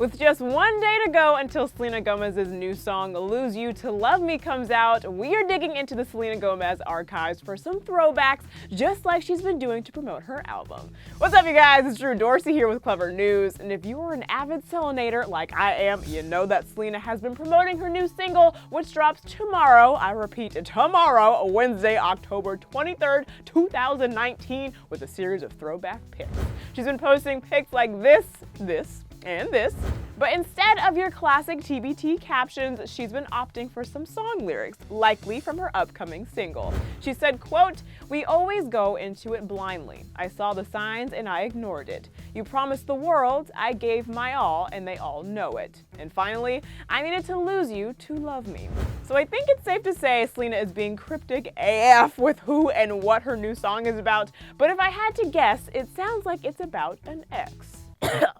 With just one day to go until Selena Gomez's new song Lose You to Love Me comes out, we are digging into the Selena Gomez archives for some throwbacks, just like she's been doing to promote her album. What's up, you guys? It's Drew Dorsey here with Clevver News, and if you are an avid Selenator like I am, you know that Selena has been promoting her new single, which drops tomorrow. I repeat, tomorrow, Wednesday, October 23rd, 2019, with a series of throwback pics. She's been posting pics like this, and this. But instead of your classic TBT captions, she's been opting for some song lyrics, likely from her upcoming single. She said, quote, "We always go into it blindly. I saw the signs and I ignored it. You promised the world, I gave my all, and they all know it. And finally, I needed to lose you to love me." So I think it's safe to say Selena is being cryptic AF with who and what her new song is about, but if I had to guess, it sounds like it's about an ex.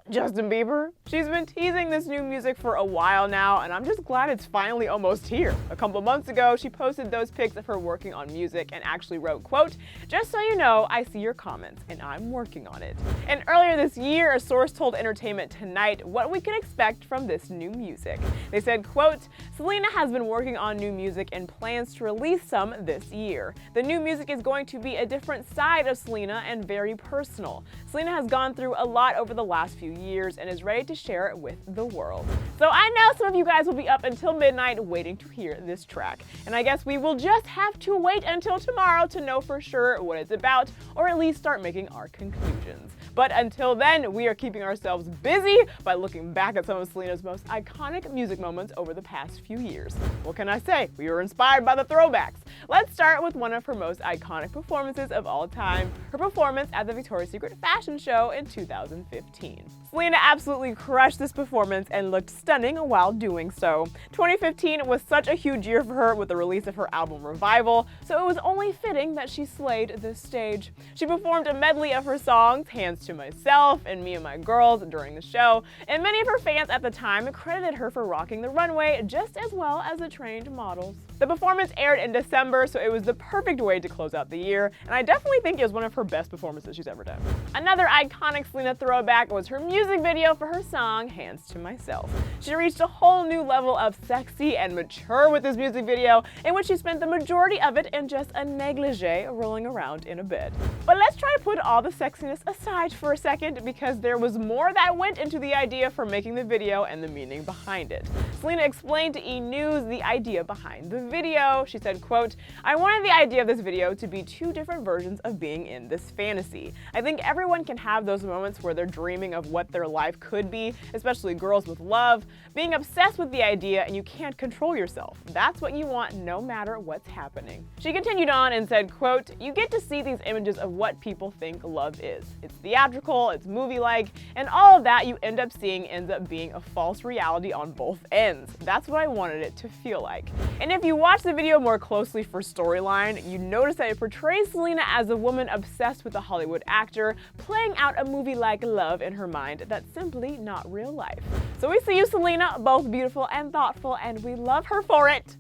Justin Bieber? She's been teasing this new music for a while now, and I'm just glad it's finally almost here. A couple months ago, she posted those pics of her working on music and actually wrote, quote, "Just so you know, I see your comments, and I'm working on it." And earlier this year, a source told Entertainment Tonight what we could expect from this new music. They said, quote, "Selena has been working on new music and plans to release some this year. The new music is going to be a different side of Selena and very personal. Selena has gone through a lot over the last few years and is ready to share it with the world." So I know some of you guys will be up until midnight waiting to hear this track. And I guess we will just have to wait until tomorrow to know for sure what it's about, or at least start making our conclusions. But until then, we are keeping ourselves busy by looking back at some of Selena's most iconic music moments over the past few years. What can I say? We were inspired by the throwbacks. Let's start with one of her most iconic performances of all time, her performance at the Victoria's Secret fashion show in 2015. Selena absolutely crushed this performance and looked stunning while doing so. 2015 was such a huge year for her with the release of her album Revival, so it was only fitting that she slayed this stage. She performed a medley of her songs, Hands to Myself and Me and My Girls, during the show, and many of her fans at the time credited her for rocking the runway just as well as the trained models. The performance aired in December, so it was the perfect way to close out the year, and I definitely think it was one of her best performances she's ever done. Another iconic Selena throwback was her music video for her song, Hands to Myself. She reached a whole new level of sexy and mature with this music video, in which she spent the majority of it in just a negligee rolling around in a bed. But let's try to put all the sexiness aside for a second, because there was more that went into the idea for making the video and the meaning behind it. Selena explained to E! News the idea behind the video. She said, quote, "I wanted the idea of this video to be two different versions of being in this fantasy. I think everyone can have those moments where they're dreaming of what their life could be, especially girls with love, being obsessed with the idea and you can't control yourself. That's what you want no matter what's happening." She continued on and said, quote, "You get to see these images of what people think love is. It's theatrical, it's movie-like, and all of that you end up seeing ends up being a false reality on both ends. That's what I wanted it to feel like." And if you watch the video more closely for storyline, you notice that it portrays Selena as a woman obsessed with a Hollywood actor, playing out a movie-like love in her mind that's simply not real life. So we see you, Selena, both beautiful and thoughtful, and we love her for it.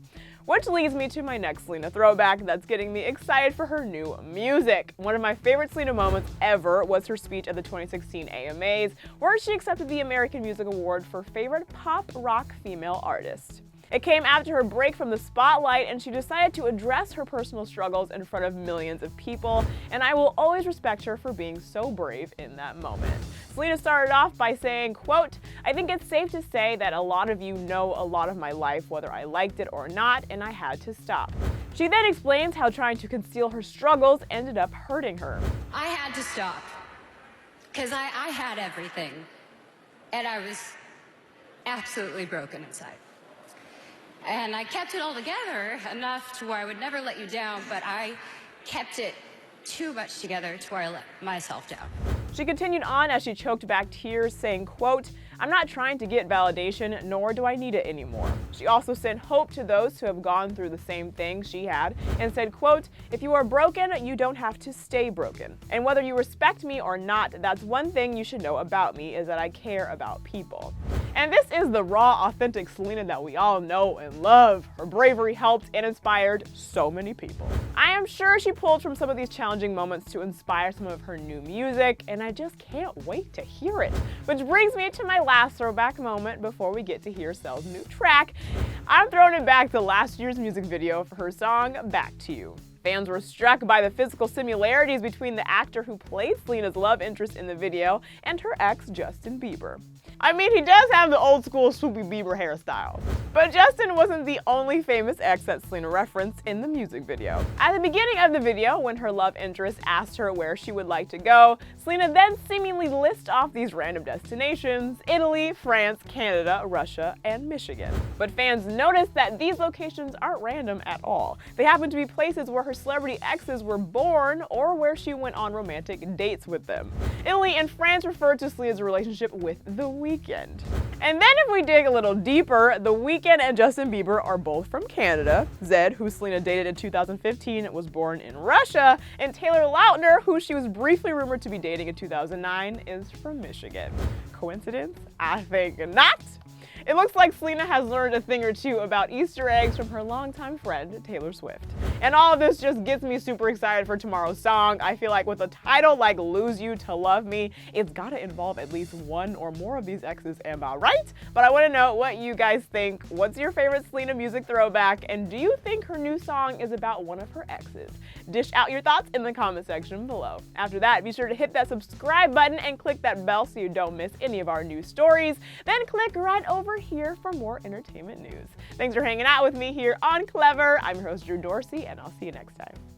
Which leads me to my next Selena throwback that's getting me excited for her new music. One of my favorite Selena moments ever was her speech at the 2016 AMAs, where she accepted the American Music Award for Favorite Pop Rock Female Artist. It came after her break from the spotlight, and she decided to address her personal struggles in front of millions of people, and I will always respect her for being so brave in that moment. Selena started off by saying, quote, "I think it's safe to say that a lot of you know a lot of my life, whether I liked it or not, and I had to stop." She then explains how trying to conceal her struggles ended up hurting her. "I had to stop, because I had everything, and I was absolutely broken inside. And I kept it all together enough to where I would never let you down, but I kept it too much together to where I let myself down." She continued on as she choked back tears, saying, quote, "I'm not trying to get validation, nor do I need it anymore." She also sent hope to those who have gone through the same thing she had, and said, quote, "If you are broken, you don't have to stay broken. And whether you respect me or not, that's one thing you should know about me, is that I care about people." And this is the raw, authentic Selena that we all know and love. Her bravery helped and inspired so many people. I am sure she pulled from some of these challenging moments to inspire some of her new music, and I just can't wait to hear it. Which brings me to my last throwback moment before we get to hear Sel's new track. I'm throwing it back to last year's music video for her song, Back to You. Fans were struck by the physical similarities between the actor who played Selena's love interest in the video and her ex, Justin Bieber. I mean, he does have the old school swoopy Bieber hairstyle. But Justin wasn't the only famous ex that Selena referenced in the music video. At the beginning of the video, when her love interest asked her where she would like to go, Selena then seemingly lists off these random destinations: Italy, France, Canada, Russia, and Michigan. But fans noticed that these locations aren't random at all. They happen to be places where her celebrity exes were born or where she went on romantic dates with them. Italy and France refer to Selena's relationship with The Weeknd. And then if we dig a little deeper, The Weeknd and Justin Bieber are both from Canada. Zed, who Selena dated in 2015, was born in Russia, and Taylor Lautner, who she was briefly rumored to be dating in 2009, is from Michigan. Coincidence? I think not. It looks like Selena has learned a thing or two about Easter eggs from her longtime friend, Taylor Swift. And all of this just gets me super excited for tomorrow's song. I feel like with a title like Lose You to Love Me, it's gotta involve at least one or more of these exes, am I right? But I wanna know what you guys think. What's your favorite Selena music throwback? And do you think her new song is about one of her exes? Dish out your thoughts in the comment section below. After that, be sure to hit that subscribe button and click that bell so you don't miss any of our new stories. Then click right over here for more entertainment news. Thanks for hanging out with me here on Clevver. I'm your host, Drew Dorsey, and I'll see you next time.